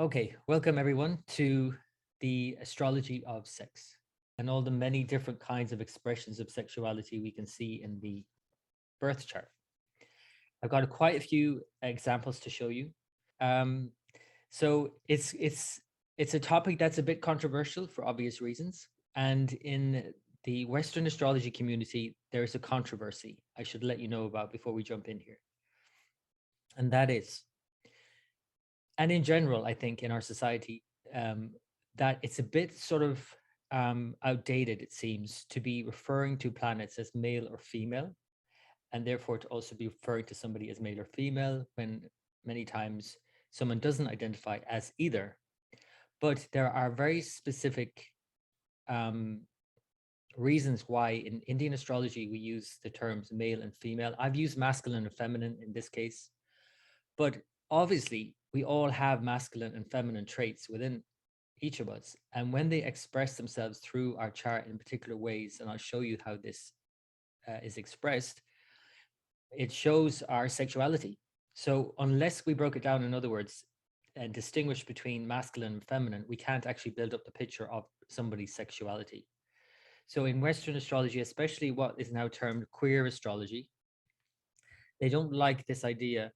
Okay, welcome everyone to the Astrology of Sex and all the many different kinds of expressions of sexuality we can see in the birth chart. I've got quite a few examples to show you. Um, so it's a topic that's a bit controversial for obvious reasons, and in the Western astrology community, there is a controversy I should let you know about before we jump in here, and that is, and in general, I think in our society, um, that it's a bit sort of outdated, it seems, to be referring to planets as male or female, and therefore to also be referring to somebody as male or female when many times someone doesn't identify as either. But there are very specific um, reasons why in Indian astrology we use the terms male and female. I've used masculine and feminine in this case, but obviously we all have masculine and feminine traits within each of us. And when they express themselves through our chart in particular ways, and I'll show you how this is expressed, it shows our sexuality. So unless we broke it down, in other words, and distinguish between masculine and feminine, we can't actually build up the picture of somebody's sexuality. So in Western astrology, especially what is now termed queer astrology, they don't like this idea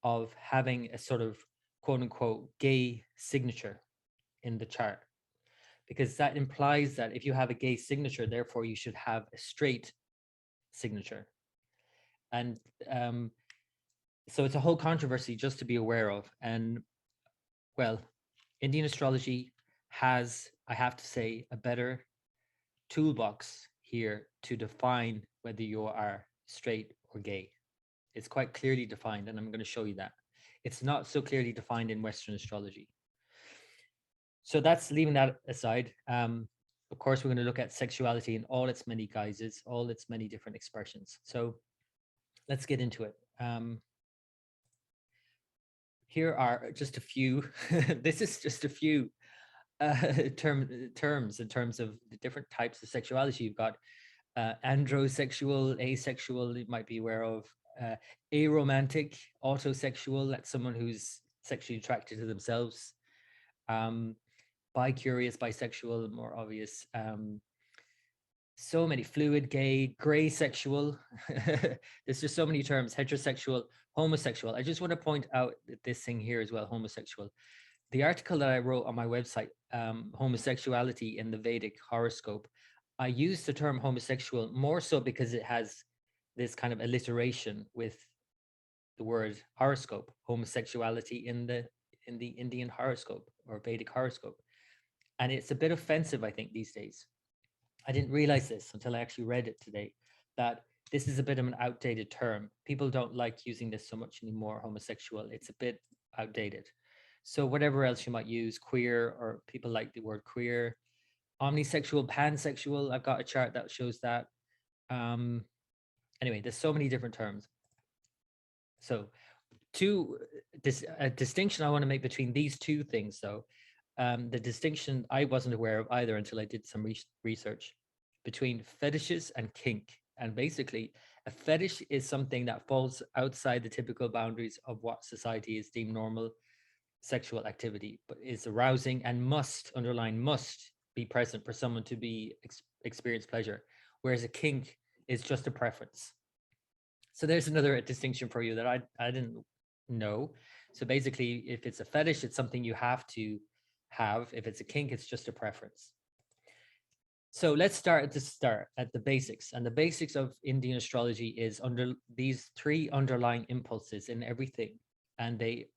of having a sort of quote unquote gay signature in the chart, because that implies that if you have a gay signature, therefore you should have a straight signature. And so it's a whole controversy just to be aware of. And well, Indian astrology has, I have to say, a better toolbox here to define whether you are straight or gay. It's quite clearly defined, and I'm going to show you that. It's not so clearly defined in Western astrology. So that's leaving that aside. Of course, we're going to look at sexuality in all its many guises, all its many different expressions. So let's get into it. Here are just a few. This is just a few terms in terms of the different types of sexuality. You've got androsexual, asexual, you might be aware of, aromantic, autosexual, that's someone who's sexually attracted to themselves, bi-curious, bisexual, more obvious, so many, fluid, gay, gray sexual. There's just so many terms, heterosexual, homosexual. I just want to point out that this thing here as well, homosexual. The article that I wrote on my website, homosexuality in the Vedic horoscope, I use the term homosexual more so because it has this kind of alliteration with the word horoscope, homosexuality in the Indian horoscope or Vedic horoscope. And it's a bit offensive, I think, these days. I didn't realize this until I actually read it today, that this is a bit of an outdated term. People don't like using this so much anymore, homosexual. It's a bit outdated. So whatever else you might use, queer, or people like the word queer, omnisexual, pansexual. I've got a chart that shows that. Anyway, there's so many different terms. So a distinction I want to make between these two things, though, the distinction I wasn't aware of either until I did some research between fetishes and kink. And basically, a fetish is something that falls outside the typical boundaries of what society is deemed normal sexual activity, but is arousing and must, underline must, be present for someone to be experience pleasure. Whereas a kink is just a preference. So there's another distinction for you that I didn't know. So basically, if it's a fetish, it's something you have to have. If it's a kink, it's just a preference. So let's start at the basics. And the basics of Indian astrology is under these three underlying impulses in everything. And they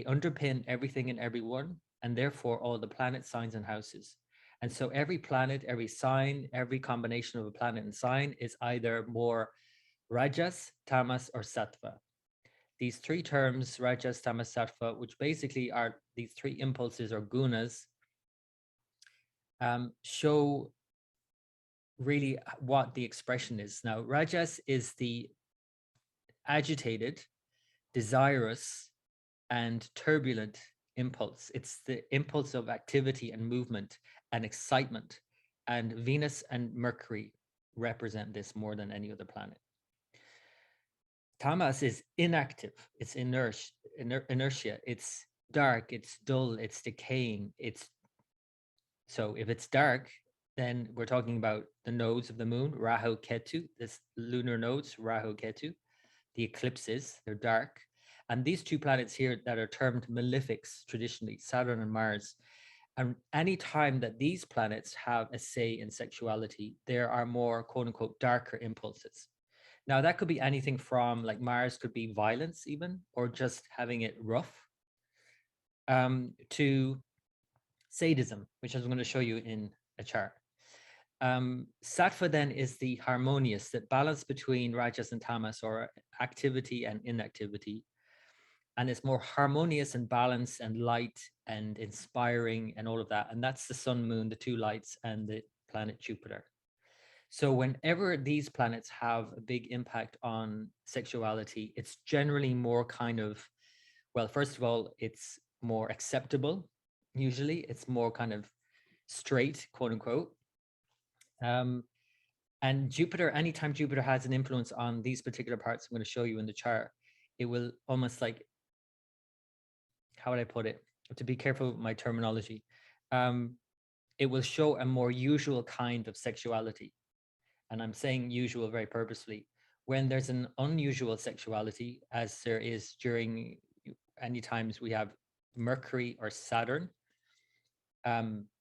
underpin everything and everyone, and therefore all the planet signs and houses. And so every planet, every sign, every combination of a planet and sign is either more Rajas, Tamas, or Sattva. These three terms, Rajas, Tamas, Sattva, which basically are these three impulses or gunas, show really what the expression is. Now, Rajas is the agitated, desirous, and turbulent impulse. It's the impulse of activity and movement and excitement. And Venus and Mercury represent this more than any other planet. Tamas is inactive, it's inertia, it's dark, it's dull, it's decaying. So if it's dark, then we're talking about the nodes of the moon, Rahu Ketu, this lunar nodes, Rahu Ketu. The eclipses, they're dark. And these two planets here that are termed malefics traditionally, Saturn and Mars. And any time that these planets have a say in sexuality, there are more quote unquote darker impulses. Now, that could be anything from, like, Mars could be violence, even, or just having it rough, to sadism, which I'm going to show you in a chart. Sattva then is the harmonious, that balance between rajas and tamas, or activity and inactivity. And it's more harmonious and balanced and light and inspiring and all of that. And that's the sun, moon, the two lights, and the planet Jupiter. So whenever these planets have a big impact on sexuality, it's generally more kind of, well, first of all, it's more acceptable. Usually it's more kind of straight, quote unquote. And Jupiter, anytime Jupiter has an influence on these particular parts I'm going to show you in the chart, it will almost like, how would I put it? To be careful with my terminology. It will show a more usual kind of sexuality. And I'm saying usual very purposefully. When there's an unusual sexuality, as there is during any times we have Mercury or Saturn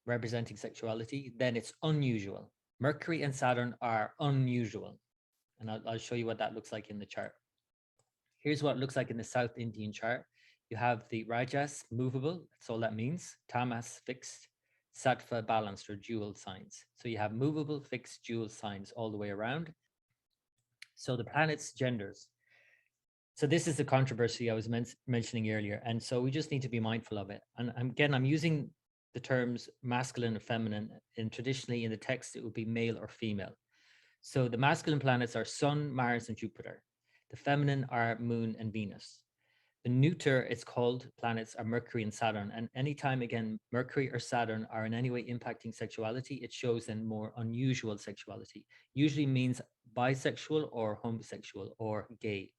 representing sexuality, then it's unusual. Mercury and Saturn are unusual. And I'll show you what that looks like in the chart. Here's what it looks like in the South Indian chart. You have the Rajas, movable, that's all that means. Tamas, fixed. Sattva, balanced, or dual signs. So you have movable, fixed, dual signs all the way around. So the planets' genders. So this is the controversy I was mentioning earlier. And so we just need to be mindful of it. And again, I'm using the terms masculine and feminine. And traditionally in the text, it would be male or female. So the masculine planets are Sun, Mars, and Jupiter. The feminine are Moon and Venus. The neuter, it's called, planets are Mercury and Saturn. And anytime, again, Mercury or Saturn are in any way impacting sexuality, it shows in more unusual sexuality. Usually means bisexual or homosexual or gay.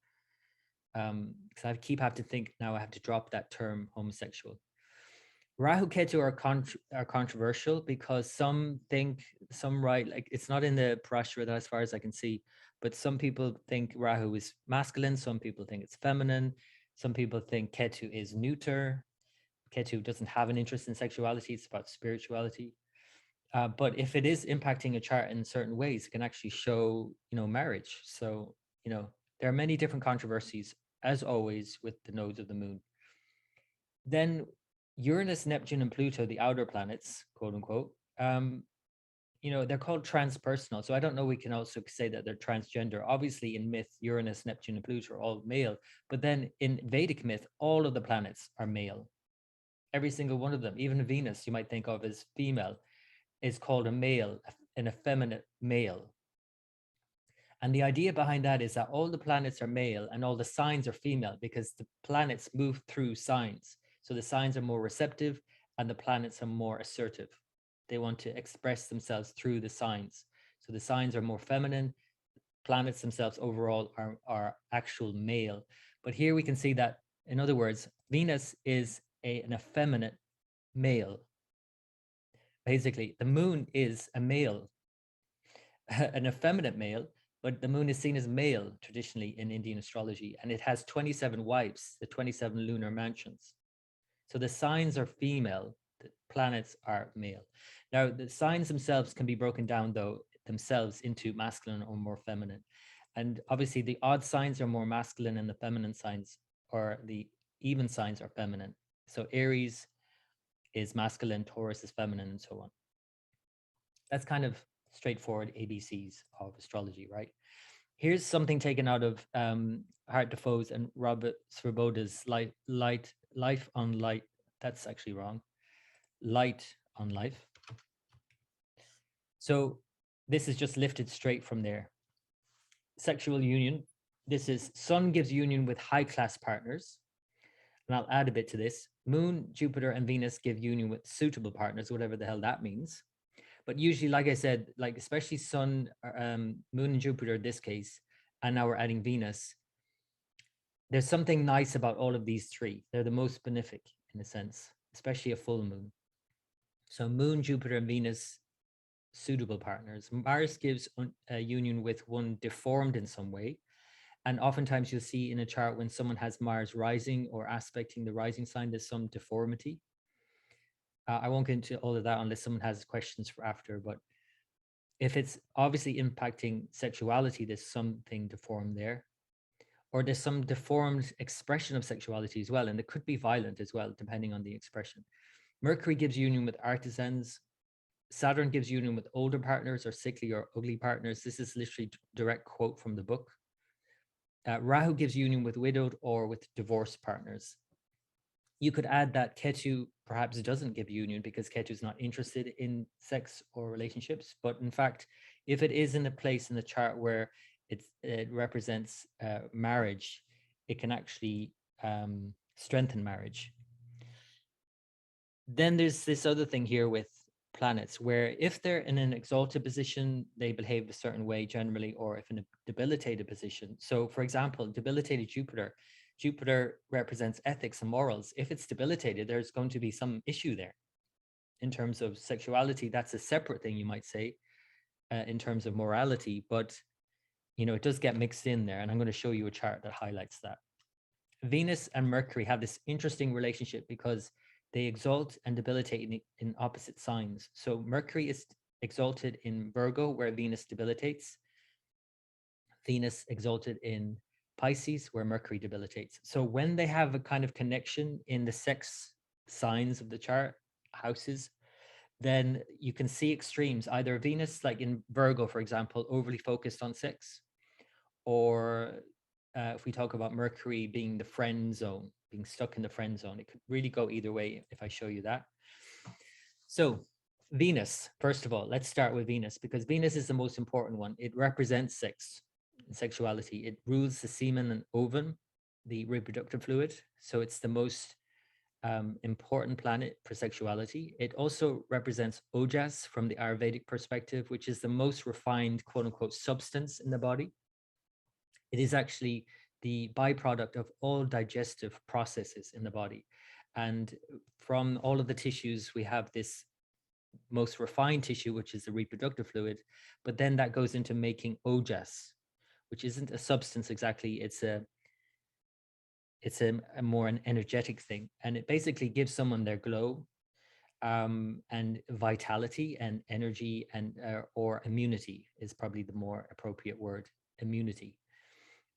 Because I keep having to think now I have to drop that term homosexual. Rahu Ketu are controversial because some think, some write, like, it's not in the Parashara as far as I can see, but some people think Rahu is masculine, some people think it's feminine, some people think Ketu is neuter. Ketu doesn't have an interest in sexuality, it's about spirituality. But if it is impacting a chart in certain ways, it can actually show, marriage. So, there are many different controversies, as always, with the nodes of the moon. Then Uranus, Neptune, and Pluto, the outer planets, quote unquote, they're called transpersonal. So I don't know, we can also say that they're transgender. Obviously, in myth, Uranus, Neptune, and Pluto are all male. But then in Vedic myth, all of the planets are male. Every single one of them, even Venus, you might think of as female, is called a male, an effeminate male. And the idea behind that is that all the planets are male and all the signs are female because the planets move through signs. So the signs are more receptive and the planets are more assertive. They want to express themselves through the signs. So the signs are more feminine. Planets themselves overall are actual male. But here we can see that, in other words, Venus is an effeminate male. Basically, the moon is a male, an effeminate male, but the moon is seen as male traditionally in Indian astrology, and it has 27 wives, the 27 lunar mansions. So the signs are female, the planets are male. Now, the signs themselves can be broken down, though, themselves into masculine or more feminine. And obviously, the odd signs are more masculine, and the feminine signs, or the even signs, are feminine. So Aries is masculine, Taurus is feminine, and so on. That's kind of straightforward ABCs of astrology, right? Here's something taken out of Hart Defoe's and Robert Svoboda's Life on Light. That's actually wrong. Light on Life. So this is just lifted straight from there. Sexual union. This is Sun gives union with high-class partners. And I'll add a bit to this. Moon, Jupiter, and Venus give union with suitable partners, whatever the hell that means. But usually, like I said, like especially Sun, Moon, and Jupiter in this case, and now we're adding Venus, there's something nice about all of these three. They're the most benefic in a sense, especially a full moon. So Moon, Jupiter, and Venus, suitable partners. Mars gives a union with one deformed in some way. And oftentimes you'll see in a chart when someone has Mars rising or aspecting the rising sign, there's some deformity. I won't get into all of that unless someone has questions for after, but if it's obviously impacting sexuality, there's something deformed there. Or there's some deformed expression of sexuality as well. And it could be violent as well, depending on the expression. Mercury gives union with artisans. Saturn gives union with older partners or sickly or ugly partners. This is literally direct quote from the book. Rahu gives union with widowed or with divorced partners. You could add that Ketu perhaps doesn't give union because Ketu is not interested in sex or relationships. But in fact, if it is in a place in the chart where it represents marriage, it can actually strengthen marriage. Then there's this other thing here with planets where if they're in an exalted position, they behave a certain way generally, or if in a debilitated position. So for example, debilitated Jupiter represents ethics and morals. If it's debilitated, there's going to be some issue there. In terms of sexuality, that's a separate thing, you might say, in terms of morality, but it does get mixed in there. And I'm going to show you a chart that highlights that. Venus and Mercury have this interesting relationship because they exalt and debilitate in opposite signs. So Mercury is exalted in Virgo, where Venus debilitates. Venus exalted in Pisces, where Mercury debilitates. So when they have a kind of connection in the sex signs of the chart, houses, then you can see extremes. Either Venus, like in Virgo, for example, overly focused on sex, or if we talk about Mercury being the friend zone, being stuck in the friend zone, it could really go either way if I show you that. So Venus, first of all, let's start with Venus because Venus is the most important one. It represents sex and sexuality. It rules the semen and ovum, the reproductive fluid. So it's the most important planet for sexuality. It also represents ojas from the Ayurvedic perspective, which is the most refined, quote unquote, substance in the body. It is actually the byproduct of all digestive processes in the body. And from all of the tissues, we have this most refined tissue, which is the reproductive fluid, but then that goes into making ojas, which isn't a substance exactly. It's a more an energetic thing. And it basically gives someone their glow and vitality and energy and or immunity is probably the more appropriate word, immunity.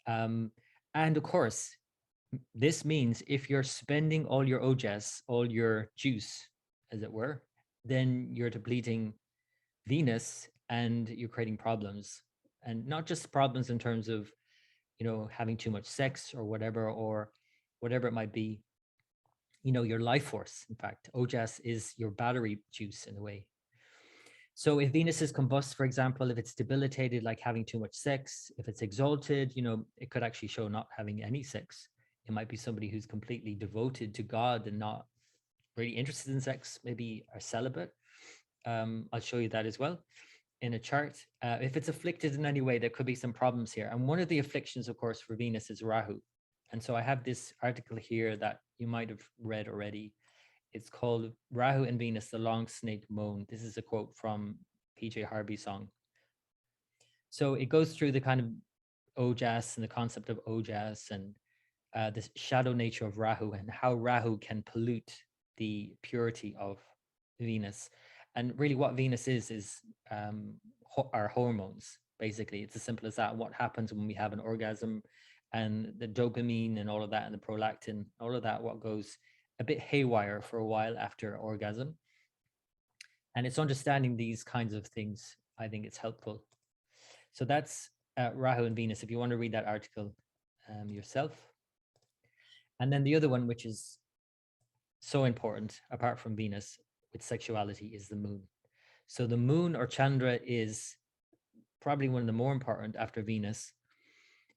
And of course, this means if you're spending all your ojas, all your juice, as it were, then you're depleting Venus and you're creating problems. And not just problems in terms of, having too much sex or whatever it might be, your life force. In fact, ojas is your battery juice in a way. So if Venus is combust, for example, if it's debilitated, like having too much sex, if it's exalted, it could actually show not having any sex. It might be somebody who's completely devoted to God and not really interested in sex, maybe are celibate. I'll show you that as well in a chart. If it's afflicted in any way, there could be some problems here. And one of the afflictions, of course, for Venus is Rahu. And so I have this article here that you might have read already. It's called Rahu and Venus, the Long Snake Moan. This is a quote from PJ Harvey's song. So it goes through the kind of ojas and the concept of ojas and the shadow nature of Rahu and how Rahu can pollute the purity of Venus. And really what Venus is our hormones, basically. It's as simple as that. What happens when we have an orgasm and the dopamine and all of that and the prolactin, all of that, what goes a bit haywire for a while after orgasm. And it's understanding these kinds of things, I think it's helpful. So that's Rahu and Venus, if you want to read that article yourself. And then the other one, which is so important, apart from Venus, with sexuality, is the moon. So the moon or Chandra is probably one of the more important after Venus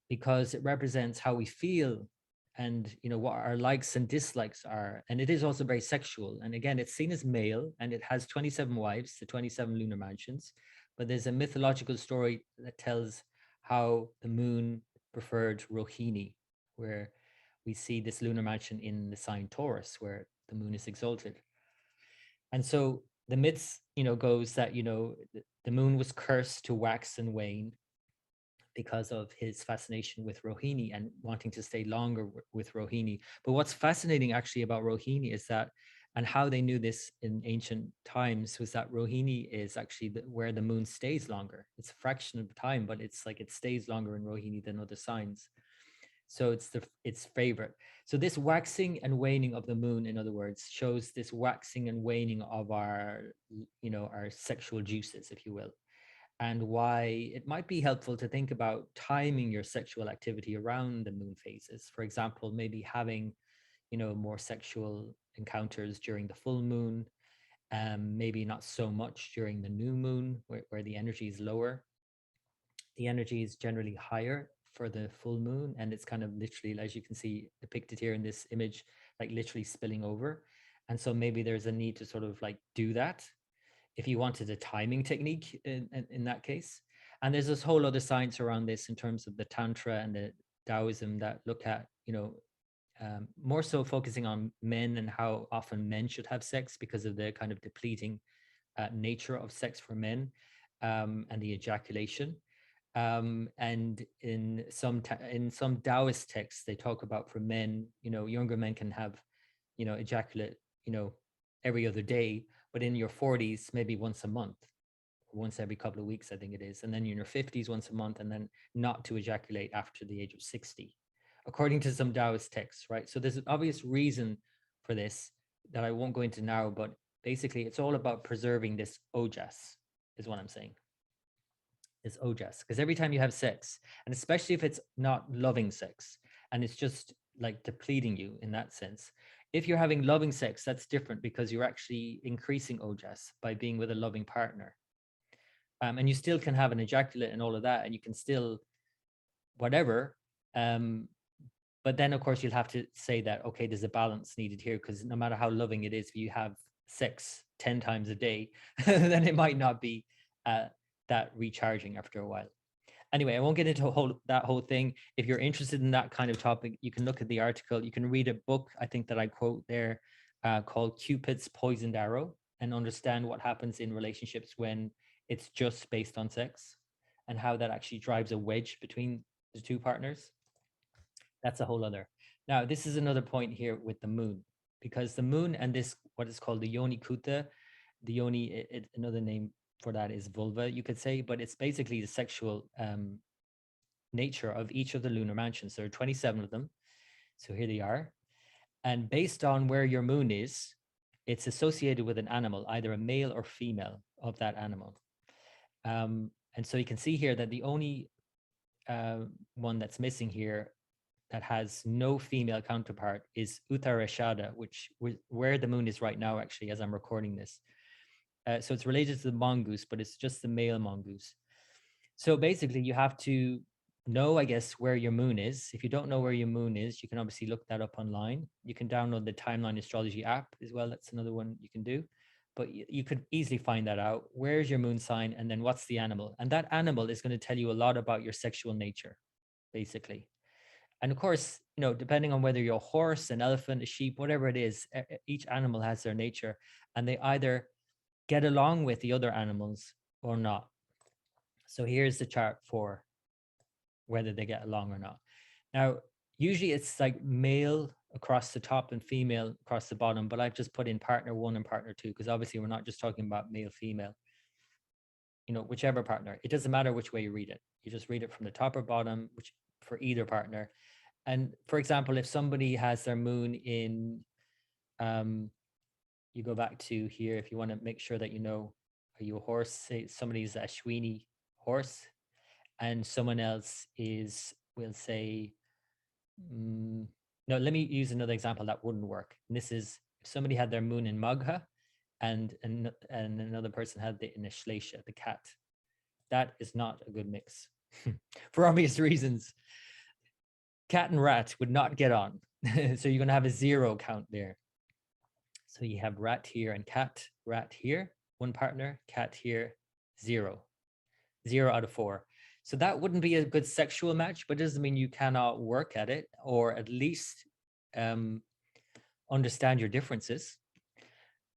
because it represents how we feel and what our likes and dislikes are. And it is also very sexual. And again, it's seen as male and it has 27 wives, the 27 lunar mansions. But there's a mythological story that tells how the moon preferred Rohini, where we see this lunar mansion in the sign Taurus, where the moon is exalted. And so the myths, goes that, the moon was cursed to wax and wane because of his fascination with Rohini and wanting to stay longer with Rohini. But what's fascinating actually about Rohini is that, and how they knew this in ancient times, was that Rohini is actually where the moon stays longer. It's a fraction of the time, but it's like it stays longer in Rohini than other signs. So it's its favorite. So this waxing and waning of the moon, in other words, shows this waxing and waning of our, our sexual juices, if you will, and why it might be helpful to think about timing your sexual activity around the moon phases. For example, maybe having, more sexual encounters during the full moon, maybe not so much during the new moon, where the energy is lower. The energy is generally higher for the full moon, and it's kind of literally, as you can see depicted here in this image, like literally spilling over. And so maybe there's a need to sort of like do that if you wanted a timing technique in that case. And there's this whole other science around this in terms of the Tantra and the Taoism that look at, more so focusing on men and how often men should have sex because of the kind of depleting nature of sex for men, and the ejaculation. And in some Taoist texts, they talk about for men, younger men can have, ejaculate, every other day, but in your 40s, maybe once a month, once every couple of weeks, I think it is. And then in your 50s, once a month, and then not to ejaculate after the age of 60, according to some Taoist texts, right? So there's an obvious reason for this that I won't go into now, but basically it's all about preserving this ojas, is what I'm saying. Is ojas, because every time you have sex, and especially if it's not loving sex and it's just like depleting you in that sense, if you're having loving sex, that's different because you're actually increasing ojas by being with a loving partner. And you still can have an ejaculate and all of that, and you can still whatever, but then of course you'll have to say that, okay, there's a balance needed here, because no matter how loving it is, if you have sex 10 times a day, then it might not be that recharging after a while. Anyway, I won't get into that whole thing. If you're interested in that kind of topic, you can look at the article. You can read a book, I think, that I quote there, called Cupid's Poisoned Arrow, and understand what happens in relationships when it's just based on sex and how that actually drives a wedge between the two partners. That's a whole other. Now, this is another point here with the moon, because the moon and this, what is called the yoni kuta, the yoni, another name for that is vulva, you could say, but it's basically the sexual nature of each of the lunar mansions. There are 27 of them. So here they are. And based on where your moon is, it's associated with an animal, either a male or female of that animal. And so you can see here that the only one that's missing here that has no female counterpart is Uttarashada, which where the moon is right now, actually, as I'm recording this. So it's related to the mongoose, but it's just the male mongoose. So basically you have to know, I guess, where your moon is. If you don't know where your moon is, you can obviously look that up online. You can download the Timeline Astrology app as well. That's another one you can do. But you could easily find that out. Where's your moon sign? And then what's the animal? And that animal is going to tell you a lot about your sexual nature, basically. And of course, depending on whether you're a horse, an elephant, a sheep, whatever it is, each animal has their nature, and they either get along with the other animals or not. So here's the chart for whether they get along or not. Now, usually it's like male across the top and female across the bottom, but I've just put in partner 1 and partner 2, because obviously we're not just talking about male, female. Whichever partner, it doesn't matter which way you read it. You just read it from the top or bottom, which for either partner. And for example, if somebody has their moon in, you go back to here, if you want to make sure that are you a horse? Say somebody's a Ashwini horse, and someone else is, we'll say, no, let me use another example that wouldn't work. And this is if somebody had their moon in Magha and another person had it in Ashlesha, the cat. That is not a good mix for obvious reasons. Cat and rat would not get on. So you're going to have a 0 count there. So you have rat here and cat, rat here, 1 partner, cat here, 0. 0 out of 4. So that wouldn't be a good sexual match, but it doesn't mean you cannot work at it, or at least understand your differences.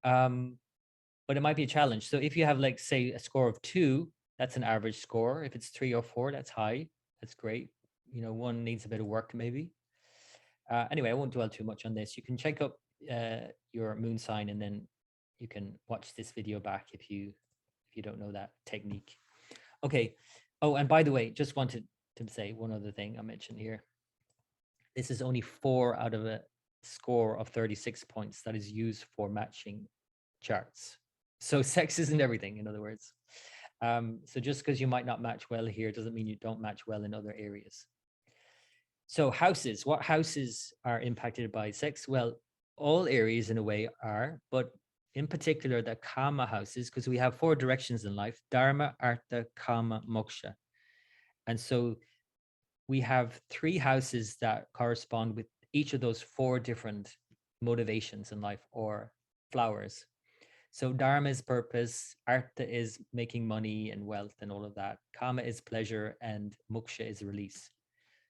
But it might be a challenge. So if you have, like, say, a score of 2, that's an average score. If it's 3 or 4, that's high. That's great. 1 needs a bit of work maybe. Anyway, I won't dwell too much on this. You can check up your moon sign, and then you can watch this video back if you don't know that technique. Okay. Oh, and by the way, just wanted to say one other thing I mentioned here. This is only 4 out of a score of 36 points that is used for matching charts. So sex isn't everything, in other words. So just because you might not match well here doesn't mean you don't match well in other areas. So houses, what houses are impacted by sex? Well, all areas in a way are, but in particular the kama houses, because we have 4 directions in life: dharma, artha, kama, moksha. And so we have 3 houses that correspond with each of those 4 different motivations in life, or flowers. So dharma is purpose, artha is making money and wealth and all of that, kama is pleasure, and moksha is release.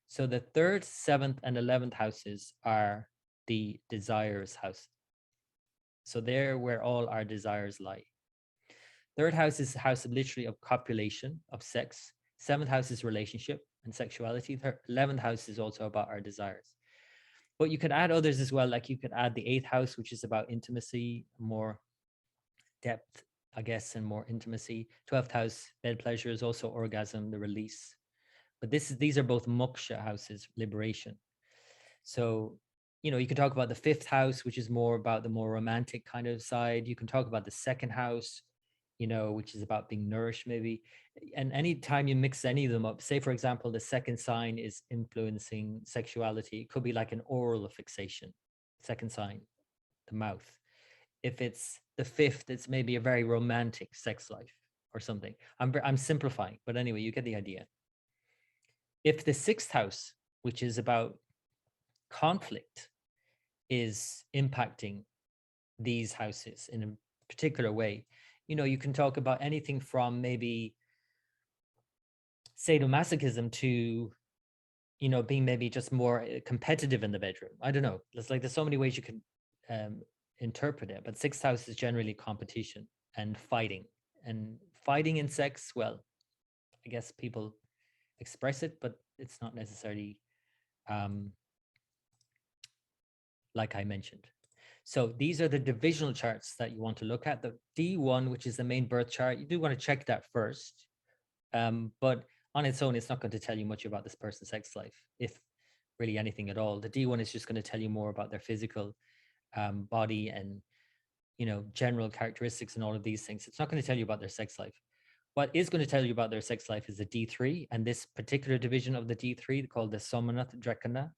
So the 3rd, 7th, and 11th houses are the desires house. So they're where all our desires lie. 3rd house is house of literally of copulation, of sex. 7th house is relationship and sexuality. 11th house is also about our desires. But you could add others as well. Like you could add the 8th house, which is about intimacy, more depth, I guess, and more intimacy. 12th house, bed pleasure, is also orgasm, the release. But these are both moksha houses, liberation. So, you can talk about the 5th house, which is more about the more romantic kind of side. You can talk about the 2nd house, which is about being nourished maybe. And anytime you mix any of them up, say, for example, the 2nd sign is influencing sexuality. It could be like an oral fixation. 2nd sign, the mouth. If it's the 5th, it's maybe a very romantic sex life or something. I'm simplifying, but anyway, you get the idea. If the 6th house, which is about conflict, is impacting these houses in a particular way, you can talk about anything from maybe sadomasochism to, being maybe just more competitive in the bedroom. I don't know. There's so many ways you can interpret it, but 6th house is generally competition and fighting. And fighting in sex, well, I guess people express it, but it's not necessarily like I mentioned. So these are the divisional charts that you want to look at. The D1, which is the main birth chart, you do want to check that first. But on its own, it's not going to tell you much about this person's sex life, if really anything at all. The D1 is just going to tell you more about their physical body and, general characteristics and all of these things. It's not going to tell you about their sex life. What is going to tell you about their sex life is the D3, and this particular division of the D3 called the Somanath Drekana.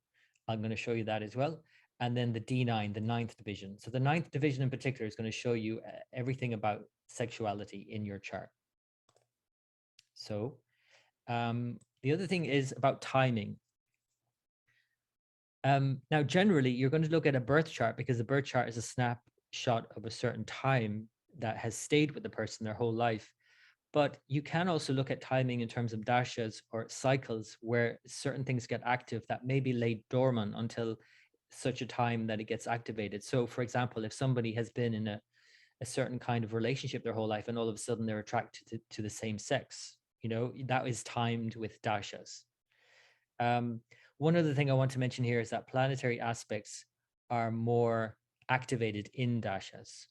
I'm going to show you that as well. And then the D9, the 9th division. So the 9th division in particular is going to show you everything about sexuality in your chart. So the other thing is about timing. Now, generally, you're going to look at a birth chart because the birth chart is a snapshot of a certain time that has stayed with the person their whole life. But you can also look at timing in terms of dashas or cycles where certain things get active that may be laid dormant until such a time that it gets activated. So, for example, if somebody has been in a certain kind of relationship their whole life and all of a sudden they're attracted to the same sex, that is timed with dashas. One other thing I want to mention here is that planetary aspects are more activated in dashas.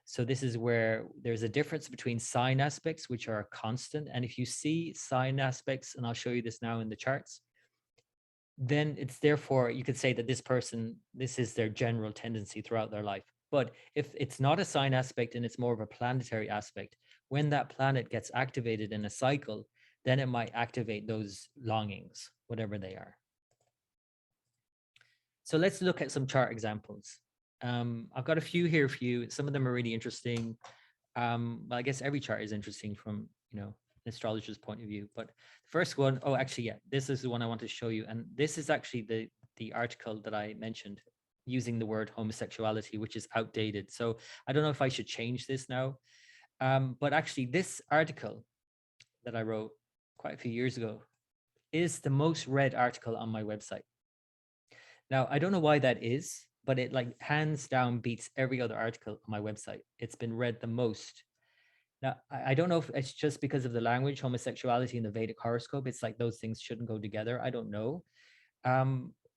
So this is where there's a difference between sign aspects, which are constant. And if you see sign aspects, and I'll show you this now in the charts, then it's therefore, you could say that this person, this is their general tendency throughout their life. But if it's not a sign aspect and it's more of a planetary aspect, when that planet gets activated in a cycle, then it might activate those longings, whatever they are. So let's look at some chart examples. I've got a few here for you. Some of them are really interesting. Well, I guess every chart is interesting from, an astrologer's point of view. But the first one, oh, actually, yeah, this is the one I want to show you. And this is actually the article that I mentioned using the word homosexuality, which is outdated. So I don't know if I should change this now. But actually, this article that I wrote quite a few years ago is the most read article on my website. Now, I don't know why that is. but it like hands down beats every other article on my website. It's been read the most. Now, I don't know if it's just because of the language, homosexuality and the Vedic horoscope. It's like those things shouldn't go together. I don't know.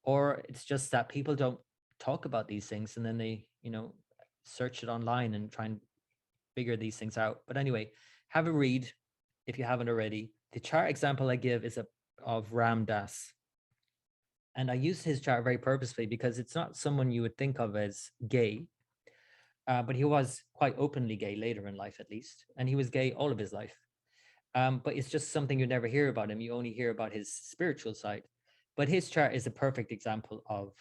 Or it's just that people don't talk about these things, and then they, search it online and try and figure these things out. But anyway, have a read if you haven't already. The chart example I give is of Ram Das. And I use his chart very purposefully because it's not someone you would think of as gay, but he was quite openly gay later in life, at least. And he was gay all of his life. But it's just something you never hear about him. You only hear about his spiritual side. But his chart is a perfect example of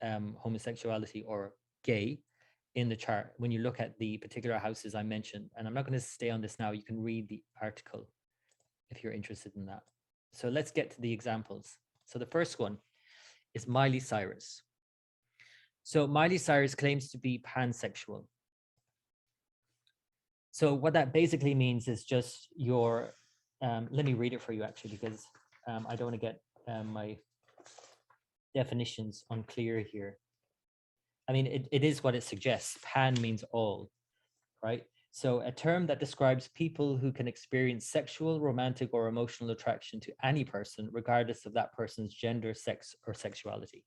homosexuality or gay in the chart when you look at the particular houses I mentioned. And I'm not going to stay on this now. You can read the article if you're interested in that. So let's get to the examples. So the first one is Miley Cyrus. So Miley Cyrus claims to be pansexual. So what that basically means is just your, let me read it for you actually, because I don't want to get my definitions unclear here. I mean, it is what it suggests. Pan means all, right? So a term that describes people who can experience sexual, romantic, or emotional attraction to any person, regardless of that person's gender, sex, or sexuality.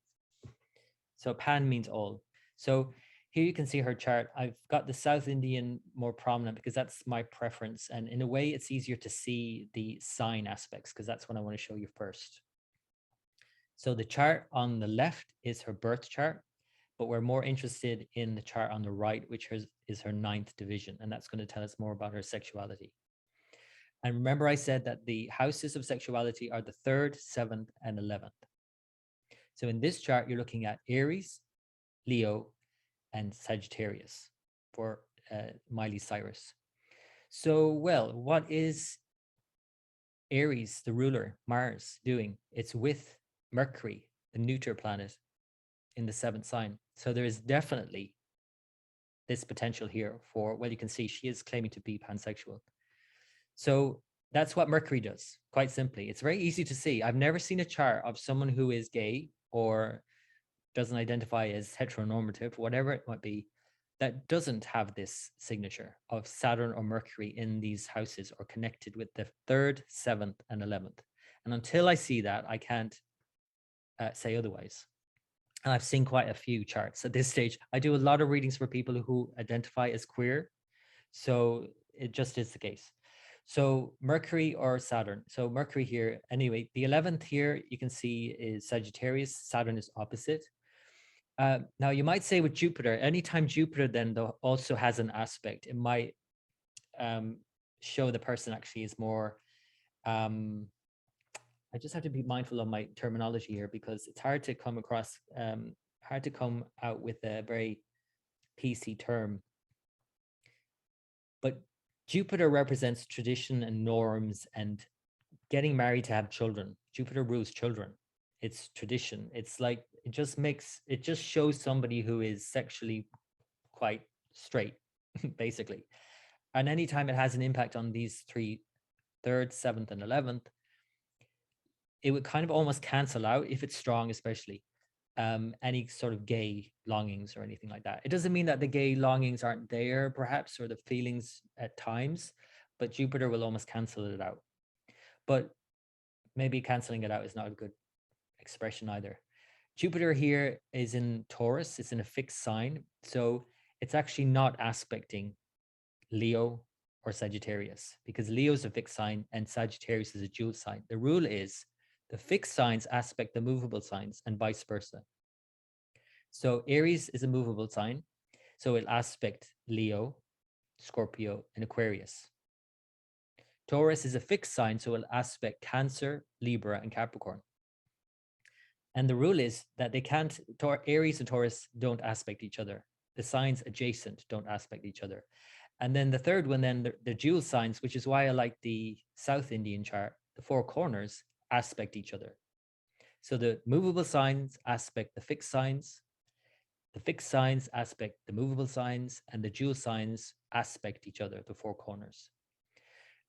So pan means all. So here you can see her chart. I've got the South Indian more prominent because that's my preference. And in a way, it's easier to see the sign aspects because that's what I want to show you first. So the chart on the left is her birth chart, but we're more interested in the chart on the right, which is her 9th division. And that's going to tell us more about her sexuality. And remember I said that the houses of sexuality are the 3rd, 7th, and 11th. So in this chart, you're looking at Aries, Leo, and Sagittarius for Miley Cyrus. So, well, what is Aries, the ruler, Mars, doing? It's with Mercury, the neuter planet, in the 7th sign. So there is definitely this potential here for, well, you can see she is claiming to be pansexual. So that's what Mercury does, quite simply. It's very easy to see. I've never seen a chart of someone who is gay or doesn't identify as heteronormative, whatever it might be, that doesn't have this signature of Saturn or Mercury in these houses or connected with the 3rd, 7th, and 11th. And until I see that, I can't say otherwise. And I've seen quite a few charts at this stage. I do a lot of readings for people who identify as queer. So it just is the case. So Mercury or Saturn. So Mercury here, anyway, the 11th here you can see is Sagittarius. Saturn is opposite. Now you might say with Jupiter, anytime Jupiter then also has an aspect, it might show the person actually is more, I just have to be mindful of my terminology here because it's hard to come across, hard to come out with a very PC term. But Jupiter represents tradition and norms and getting married to have children. Jupiter rules children. It's tradition. It's like, it just shows somebody who is sexually quite straight, basically. And anytime it has an impact on these 3, 3rd, 7th, and 11th, it would kind of almost cancel out, if it's strong especially, any sort of gay longings or anything like that. It doesn't mean that the gay longings aren't there, perhaps, or the feelings at times, but Jupiter will almost cancel it out. But maybe canceling it out is not a good expression either. Jupiter here is in Taurus. It's in a fixed sign. So it's actually not aspecting Leo or Sagittarius because Leo is a fixed sign and Sagittarius is a dual sign. The rule is the fixed signs aspect the movable signs and vice versa. So Aries is a movable sign. So it'll aspect Leo, Scorpio, and Aquarius. Taurus is a fixed sign. So it'll aspect Cancer, Libra, and Capricorn. And the rule is that they can't, Aries and Taurus don't aspect each other. The signs adjacent don't aspect each other. And then the third one, then the dual signs, which is why I like the South Indian chart, the 4 corners aspect each other. So the movable signs aspect the fixed signs aspect the movable signs, and the dual signs aspect each other, the 4 corners.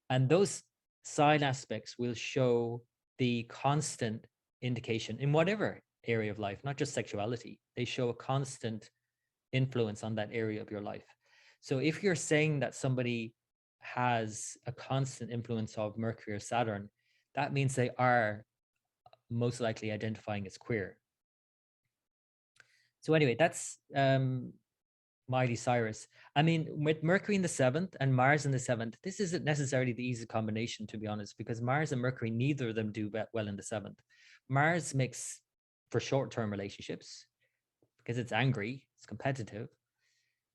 And those sign aspects will show the constant indication in whatever area of life, not just sexuality. They show a constant influence on that area of your life. So if you're saying that somebody has a constant influence of Mercury or Saturn, that means they are most likely identifying as queer. So anyway, that's Miley Cyrus. I mean, with Mercury in the seventh and Mars in the seventh, this isn't necessarily the easy combination, to be honest, because Mars and Mercury, neither of them do well in the seventh. Mars makes for short-term relationships because it's angry, it's competitive.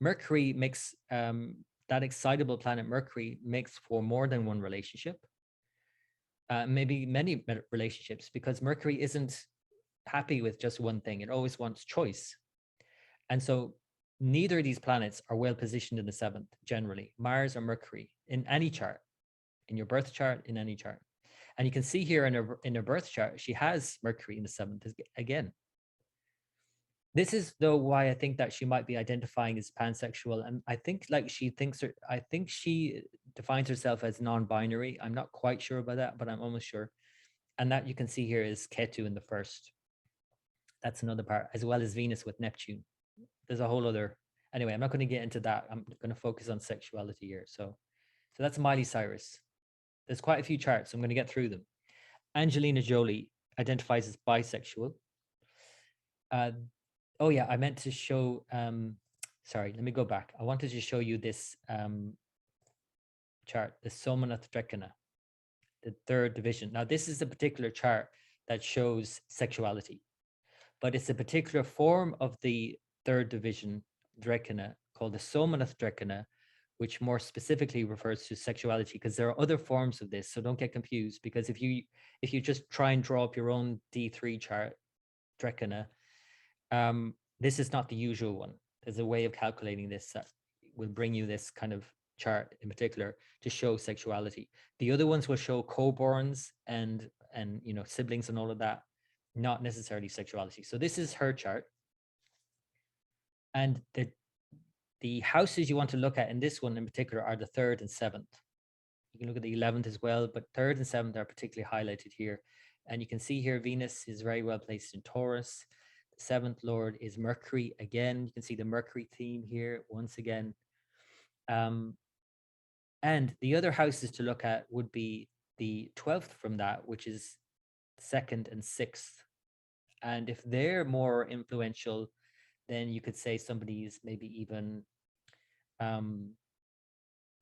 Mercury makes that excitable planet Mercury makes for more than one relationship, maybe many relationships, because Mercury isn't happy with just one thing. It always wants choice. And so neither of these planets are well positioned in the seventh, generally, Mars or Mercury, in any chart, in your birth chart, in any chart. And you can see here in her birth chart, she has Mercury in the seventh again. This is though why I think that she might be identifying as pansexual. And I think I think she defines herself as non-binary. I'm not quite sure about that, but I'm almost sure. And that you can see here is Ketu in the first. That's another part, as well as Venus with Neptune. There's a whole other, anyway, I'm not going to get into that. I'm going to focus on sexuality here. So that's Miley Cyrus. There's quite a few charts. I'm going to get through them. Angelina Jolie identifies as bisexual. Oh yeah, I meant to show, sorry, let me go back. I wanted to show you this chart, the Somanath Drekana, the third division. Now, this is a particular chart that shows sexuality, but it's a particular form of the third division Drekana called the Somanath Drekana, which more specifically refers to sexuality, because there are other forms of this. So don't get confused, because if you just try and draw up your own D3 chart, Drekana, this is not the usual one. There's a way of calculating this that will bring you this kind of chart in particular to show sexuality. The other ones will show co-borns and you know, siblings and all of that, not necessarily sexuality. So this is her chart. And the houses you want to look at in this one in particular are the third and seventh. You can look at the 11th as well, but third and seventh are particularly highlighted here. And you can see here, Venus is very well placed in Taurus. The seventh lord is Mercury. Again, you can see the Mercury theme here once again. And the other houses to look at would be the 12th from that, which is second and sixth. And if they're more influential, then you could say somebody's maybe even, and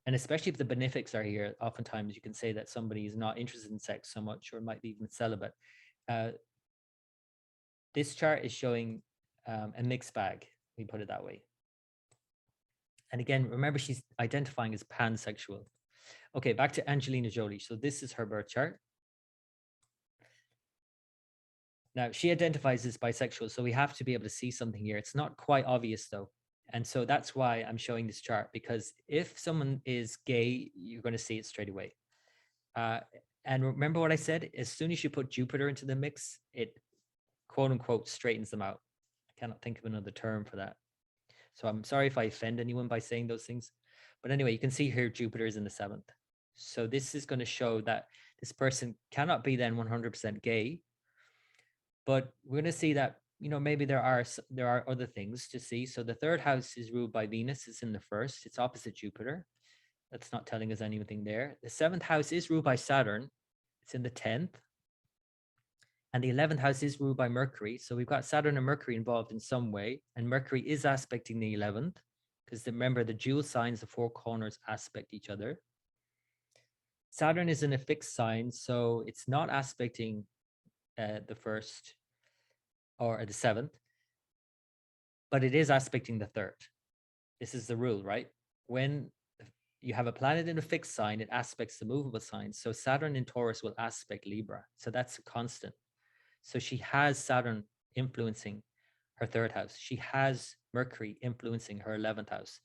especially if the benefics are here, oftentimes you can say that somebody is not interested in sex so much, or might be even celibate. This chart is showing a mixed bag, we put it that way. And again, remember, she's identifying as pansexual. Okay, back to Angelina Jolie. So this is her birth chart. Now, she identifies as bisexual, so we have to be able to see something here. It's not quite obvious, though. And so that's why I'm showing this chart, because if someone is gay, you're going to see it straight away. And remember what I said? As soon as you put Jupiter into the mix, it quote unquote straightens them out. I cannot think of another term for that. So I'm sorry if I offend anyone by saying those things. But anyway, you can see here Jupiter is in the seventh. So this is going to show that this person cannot be then 100% gay. But we're going to see that, you know, maybe there are other things to see. So the third house is ruled by Venus. It's in the first. It's opposite Jupiter. That's not telling us anything there. The seventh house is ruled by Saturn. It's in the 10th. And the 11th house is ruled by Mercury. So we've got Saturn and Mercury involved in some way. And Mercury is aspecting the 11th, because remember, the dual signs, the four corners aspect each other. Saturn is in a fixed sign, so it's not aspecting the first or the seventh, but it is aspecting the third. This is the rule, right? When you have a planet in a fixed sign, it aspects the movable signs. So Saturn in Taurus will aspect Libra. So that's a constant. So she has Saturn influencing her third house. She has Mercury influencing her 11th house,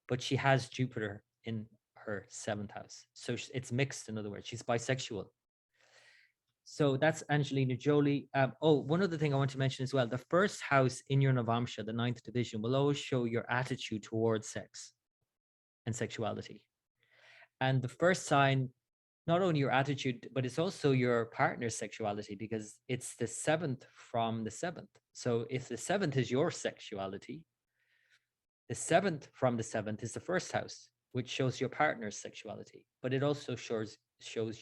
but she has Jupiter in her 7th house. So it's mixed, in other words, she's bisexual. So that's Angelina Jolie. One other thing I want to mention as well, the first house in your Navamsha, the 9th division, will always show your attitude towards sex and sexuality. And the first sign not only your attitude, but it's also your partner's sexuality, because it's the seventh from the seventh. So if the seventh is your sexuality, the seventh from the seventh is the first house, which shows your partner's sexuality, but it also shows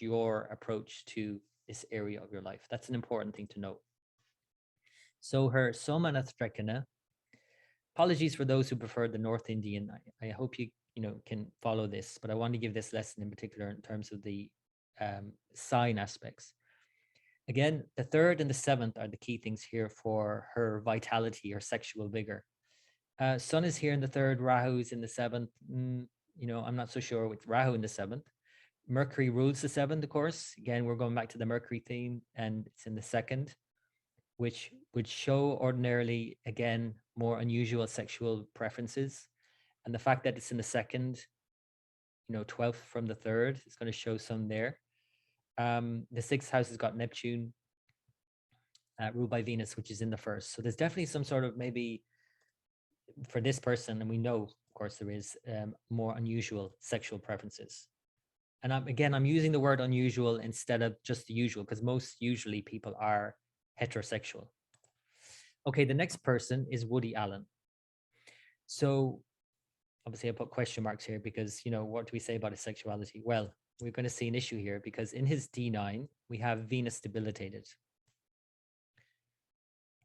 your approach to this area of your life. That's an important thing to note. So her Somanatrekana, apologies for those who prefer the North Indian. I hope you know can follow this, but I want to give this lesson in particular in terms of the sign aspects. Again, the third and the seventh are the key things here for her vitality or sexual vigor. Sun is here in the third, Rahu is in the seventh. You know, I'm not so sure with Rahu in the seventh. Mercury rules the seventh, of course. Again, we're going back to the Mercury theme, and it's in the second, which would show ordinarily, again, more unusual sexual preferences. And the fact that it's in the second, you know, 12th from the third is going to show some there. The sixth house has got Neptune, ruled by Venus, which is in the first. So there's definitely some sort of maybe for this person, and we know, of course, there is more unusual sexual preferences. And I'm using the word unusual instead of just the usual, because most usually people are heterosexual. Okay, the next person is Woody Allen. So obviously I put question marks here because, you know, what do we say about his sexuality? Well, we're going to see an issue here because in his D9, we have Venus debilitated.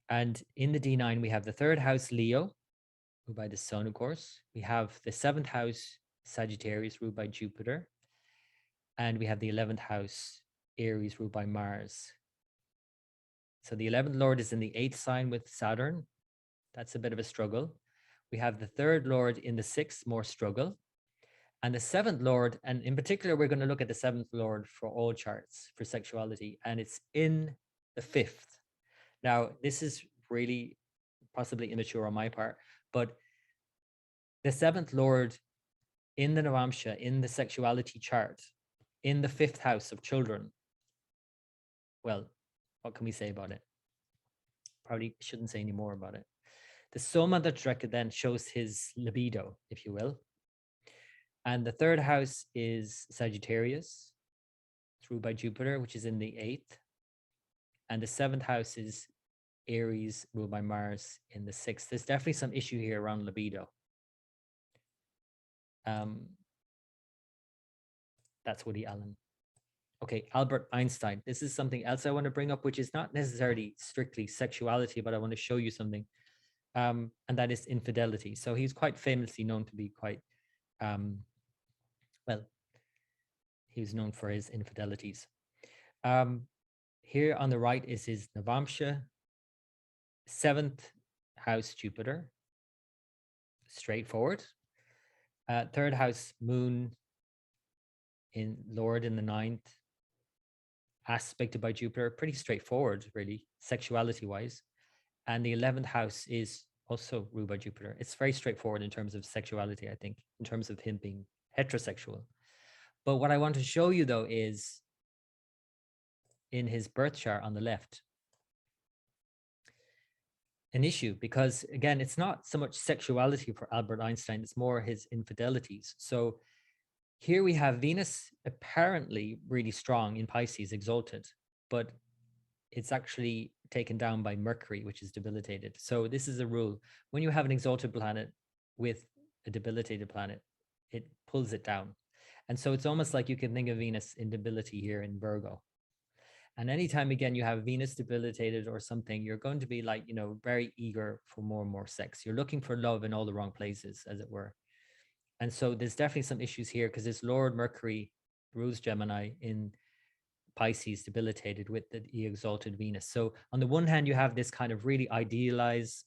And in the D9, we have the third house, Leo, ruled by the sun, of course. We have the seventh house, Sagittarius, ruled by Jupiter. And we have the 11th house, Aries, ruled by Mars. So the 11th Lord is in the 8th sign with Saturn. That's a bit of a struggle. We have the third Lord in the 6th, more struggle. And the 7th Lord, and in particular, we're going to look at the 7th Lord for all charts for sexuality, and it's in the 5th. Now, this is really possibly immature on my part, but the 7th Lord in the Navamsha, in the sexuality chart, in the 5th house of children. Well, what can we say about it? Probably shouldn't say any more about it. The Soma Datreka then shows his libido, if you will. And the third house is Sagittarius, ruled by Jupiter, which is in the 8th. And the 7th house is Aries, ruled by Mars, in the 6th. There's definitely some issue here around libido. That's Woody Allen. Okay, Albert Einstein. This is something else I want to bring up, which is not necessarily strictly sexuality, but I want to show you something. And that is infidelity. So he's quite famously known to be quite, well, he was known for his infidelities. Here on the right is his Navamsha, 7th house Jupiter, straightforward. Third house Moon in Lord in the 9th, aspected by Jupiter, pretty straightforward, really, sexuality wise. And the 11th house is also ruled by Jupiter. It's very straightforward in terms of sexuality, I think, in terms of him being heterosexual. But what I want to show you, though, is in his birth chart on the left, an issue, because again, it's not so much sexuality for Albert Einstein, it's more his infidelities. So here we have Venus apparently really strong in Pisces, exalted, but it's actually taken down by Mercury, which is debilitated. So this is a rule. When you have an exalted planet with a debilitated planet, it pulls it down. And so it's almost like you can think of Venus in debility here in Virgo. And anytime, again, you have Venus debilitated or something, you're going to be like, you know, very eager for more and more sex. You're looking for love in all the wrong places, as it were. And so there's definitely some issues here because this Lord Mercury rules Gemini in Pisces debilitated with the exalted Venus. So on the one hand, you have this kind of really idealized,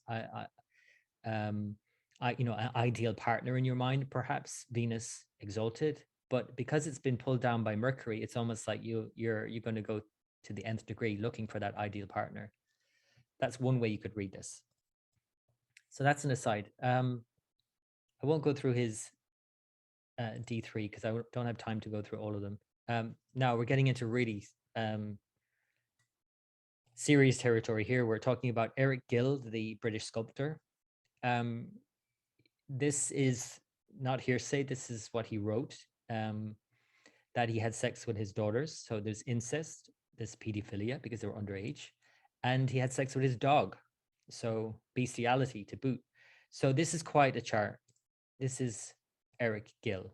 an ideal partner in your mind, perhaps Venus exalted. But because it's been pulled down by Mercury, it's almost like you're going to go to the nth degree looking for that ideal partner. That's one way you could read this. So that's an aside. I won't go through his D3 because I don't have time to go through all of them. Now we're getting into really serious territory here. We're talking about Eric Gill, the British sculptor. This is not hearsay. This is what he wrote. that he had sex with his daughters. So there's incest, there's pedophilia because they were underage, and he had sex with his dog. So bestiality to boot. So this is quite a chart. This is Eric Gill.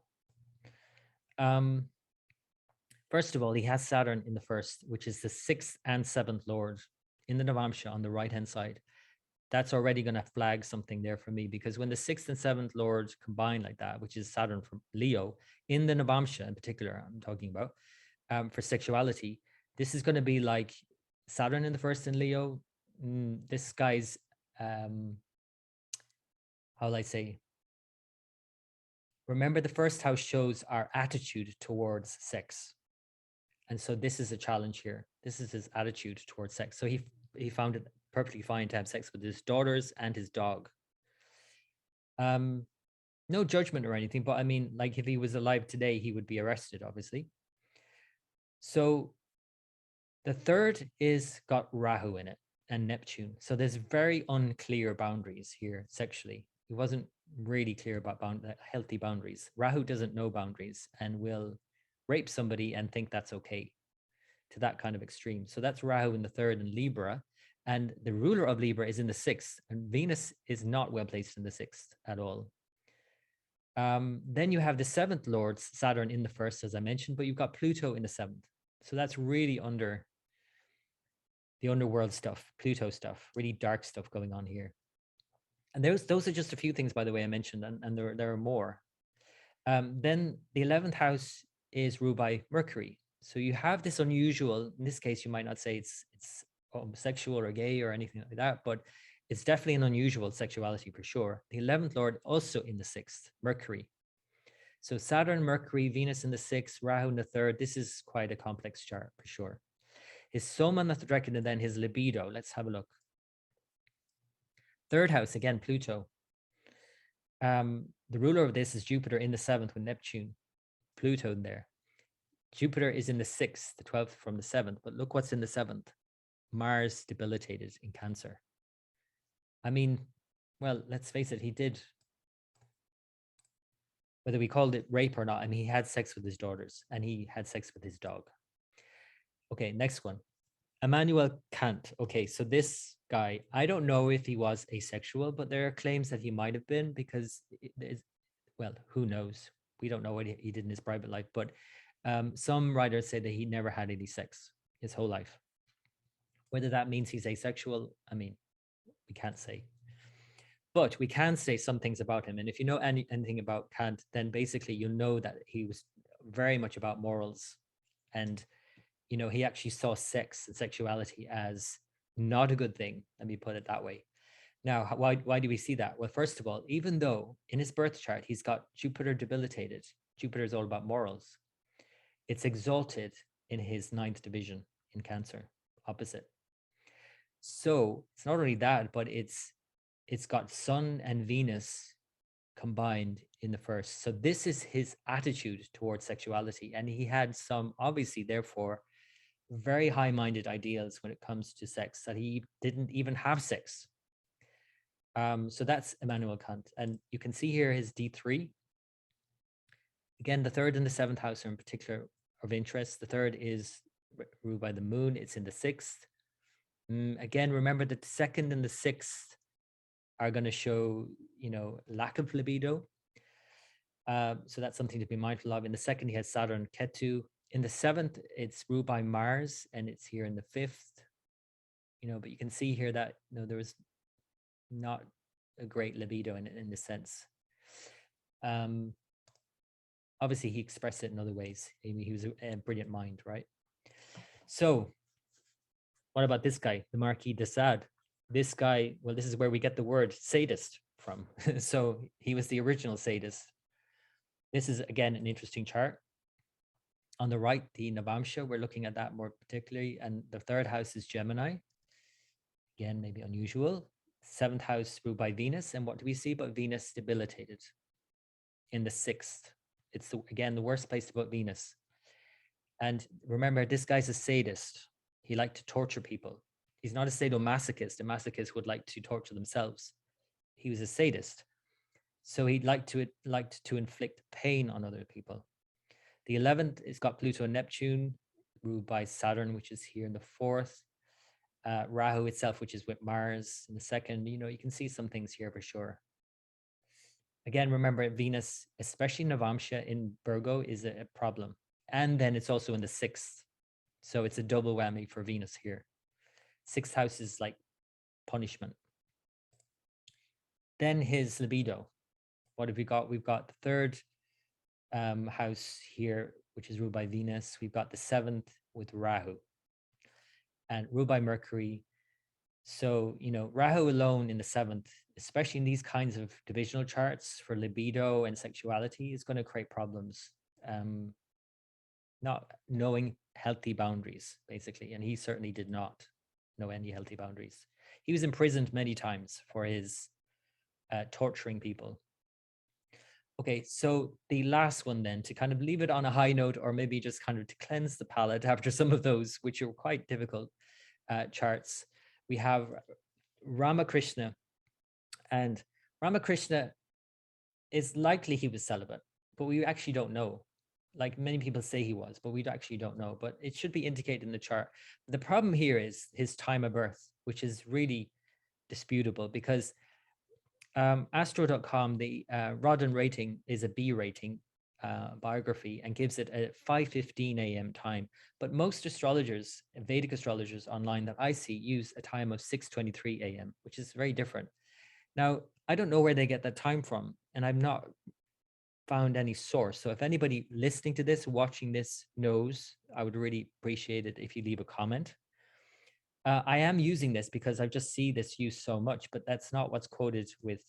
First of all, he has Saturn in the first, which is the 6th and 7th lord in the Navamsha on the right-hand side. That's already going to flag something there for me, because when the 6th and 7th lords combine like that, which is Saturn from Leo, in the Navamsha in particular, I'm talking about, for sexuality, this is going to be like Saturn in the first in Leo. This guy's, how will I say? Remember, the first house shows our attitude towards sex. And so this is a challenge here. This is his attitude towards sex. So he found it perfectly fine to have sex with his daughters and his dog. No judgment or anything, but I mean, like if he was alive today, he would be arrested, obviously. So the third is got Rahu in it and Neptune. So there's very unclear boundaries here sexually. He wasn't really clear about healthy boundaries. Rahu doesn't know boundaries and will rape somebody and think that's okay, to that kind of extreme. So that's Rahu in the third in Libra. And the ruler of Libra is in the 6th, and Venus is not well placed in the 6th at all. Then you have the 7th lord, Saturn, in the first, as I mentioned, but you've got Pluto in the 7th. So that's really under the underworld stuff, Pluto stuff, really dark stuff going on here. And those are just a few things, by the way, I mentioned, and there are more. Then the 11th house is ruled by Mercury. So you have this unusual, in this case, you might not say it's homosexual or gay or anything like that, but it's definitely an unusual sexuality for sure. The 11th lord also in the 6th, Mercury. So Saturn, Mercury, Venus in the 6th, Rahu in the 3rd. This is quite a complex chart for sure. His Soma in the 2nd, and then his libido. Let's have a look. 3rd house, again, Pluto. The ruler of this is Jupiter in the 7th with Neptune, Pluto in there. Jupiter is in the 6th, the 12th from the 7th, but look what's in the 7th. Mars debilitated in Cancer. I mean, well, let's face it, he did, whether we called it rape or not, I mean, he had sex with his daughters and he had sex with his dog. Okay, next one. Immanuel Kant. Okay, so this guy, I don't know if he was asexual, but there are claims that he might have been, because, well, who knows? We don't know what he did in his private life, but some writers say that he never had any sex his whole life. Whether that means he's asexual, I mean, we can't say. But we can say some things about him. And if you know anything about Kant, then basically you'll know that he was very much about morals. And, you know, he actually saw sex and sexuality as not a good thing. Let me put it that way. Now, why do we see that? Well, first of all, even though in his birth chart, he's got Jupiter debilitated, Jupiter is all about morals. It's exalted in his 9th division in Cancer, opposite. So it's not only that, but it's got Sun and Venus combined in the first. So this is his attitude towards sexuality. And he had some, obviously, therefore, very high-minded ideals when it comes to sex, that he didn't even have sex. So that's Immanuel Kant. And you can see here his D3. Again, the 3rd and the 7th house are in particular of interest. The 3rd is ruled by the moon. It's in the 6th. Again, remember that the 2nd and the 6th are going to show, you know, lack of libido. So that's something to be mindful of. In the 2nd, he has Saturn, Ketu. In the 7th, it's ruled by Mars, and it's here in the 5th. You know, but you can see here that, you know, there was not a great libido in this sense. Obviously, he expressed it in other ways. I mean, he was a brilliant mind, right? So what about this guy, the Marquis de Sade? This guy, well, this is where we get the word sadist from. So he was the original sadist. This is, again, an interesting chart. On the right, the Navamsha, we're looking at that more particularly. And the 3rd house is Gemini. Again, maybe unusual. 7th house ruled by Venus. And what do we see? But Venus debilitated in the 6th. It's, again, the worst place to put Venus. And remember, this guy's a sadist. He liked to torture people. He's not a sadomasochist. A masochist would like to torture themselves. He was a sadist. So he liked to inflict pain on other people. The 11th, it's got Pluto and Neptune, ruled by Saturn, which is here in the 4th. Rahu itself, which is with Mars in the 2nd. You know, you can see some things here for sure. Again, remember Venus, especially Navamsha in Virgo, is a problem. And then it's also in the 6th. So it's a double whammy for Venus here. 6th house is like punishment. Then his libido. What have we got? We've got the 3rd house here, which is ruled by Venus. We've got the 7th with Rahu and ruled by Mercury. So, you know, Rahu alone in the 7th, especially in these kinds of divisional charts for libido and sexuality, is going to create problems. Not knowing healthy boundaries, basically. And he certainly did not know any healthy boundaries. He was imprisoned many times for his torturing people. Okay, so the last one then, to kind of leave it on a high note, or maybe just kind of to cleanse the palate after some of those, which are quite difficult charts, we have Ramakrishna. And Ramakrishna, is likely he was celibate, but we actually don't know. Like many people say he was, but we actually don't know. But it should be indicated in the chart. The problem here is his time of birth, which is really disputable because Astro.com, the Rodden rating is a B rating biography and gives it a 5:15 a.m. time. But most astrologers, Vedic astrologers online that I see, use a time of 6:23 a.m., which is very different. Now, I don't know where they get that time from, and I've not found any source. So if anybody listening to this, watching this knows, I would really appreciate it if you leave a comment. I am using this because I just see this used so much, but that's not what's quoted with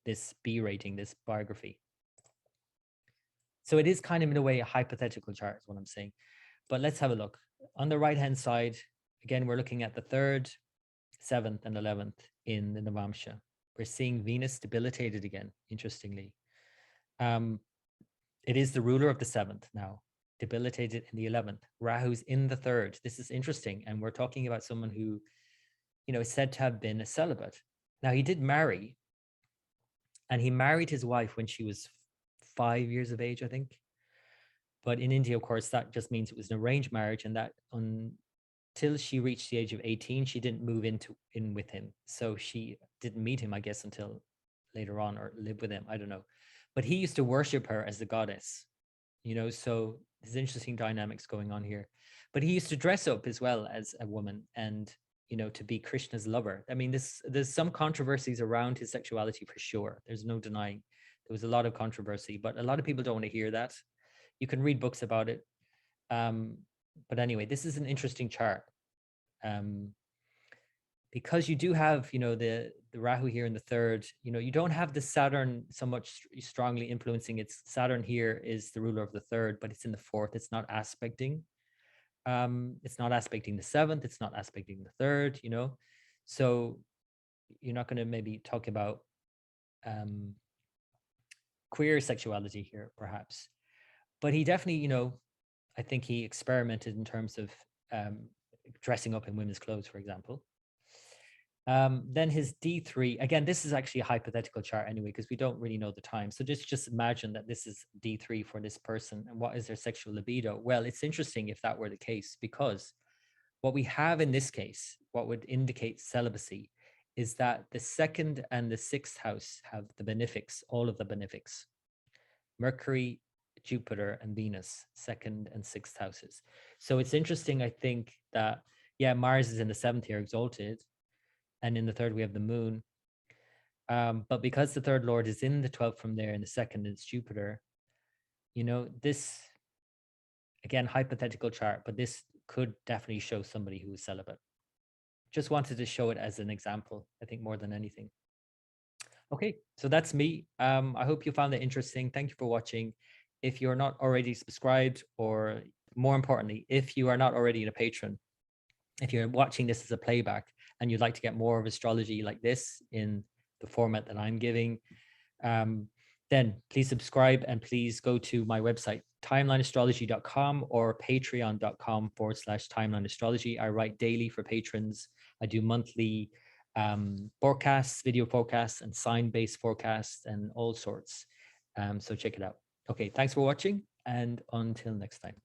this B rating, this biography. So it is kind of in a way a hypothetical chart is what I'm saying. But let's have a look. On the right-hand side, again, we're looking at the 3rd, 7th, and 11th in the Navamsha. We're seeing Venus debilitated again, interestingly. It is the ruler of the 7th now, debilitated in the 11th. Rahu's in the 3rd. This is interesting. And we're talking about someone who, you know, is said to have been a celibate. Now, he did marry, and he married his wife when she was 5 years of age, I think. But in India, of course, that just means it was an arranged marriage, and that until she reached the age of 18, she didn't move in with him. So she didn't meet him, I guess, until later on, or live with him. I don't know. But he used to worship her as the goddess, you know, so there's interesting dynamics going on here. But he used to dress up as well as a woman and, you know, to be Krishna's lover. I mean, there's some controversies around his sexuality for sure. There's no denying. There was a lot of controversy, but a lot of people don't want to hear that. You can read books about it. But anyway, this is an interesting chart. Because you do have, you know, the Rahu here in the 3rd, you know, you don't have the Saturn so much strongly influencing. It's Saturn here is the ruler of the 3rd, but it's in the 4th. It's not aspecting. It's not aspecting the 7th. It's not aspecting the 3rd, you know. So you're not going to maybe talk about queer sexuality here, perhaps. But he definitely, you know, I think he experimented in terms of dressing up in women's clothes, for example. Then his D3, again, this is actually a hypothetical chart anyway, because we don't really know the time. So just imagine that this is D3 for this person. And what is their sexual libido? Well, it's interesting if that were the case, because what we have in this case, what would indicate celibacy, is that the 2nd and the 6th house have the benefics, all of the benefics. Mercury, Jupiter, and Venus, 2nd and 6th houses. So it's interesting, I think, that, yeah, Mars is in the 7th here, exalted. And in the 3rd, we have the moon. But because the 3rd lord is in the 12th from there, and the 2nd is Jupiter, you know, this, again, hypothetical chart, but this could definitely show somebody who is celibate. Just wanted to show it as an example, I think, more than anything. Okay, so that's me. I hope you found it interesting. Thank you for watching. If you're not already subscribed, or more importantly, if you are not already a patron, if you're watching this as a playback and you'd like to get more of astrology like this in the format that I'm giving, then please subscribe, and please go to my website, timelineastrology.com or patreon.com/timelineastrology. I write daily for patrons. I do monthly forecasts, video forecasts, and sign-based forecasts, and all sorts. So check it out. Okay, thanks for watching, and until next time.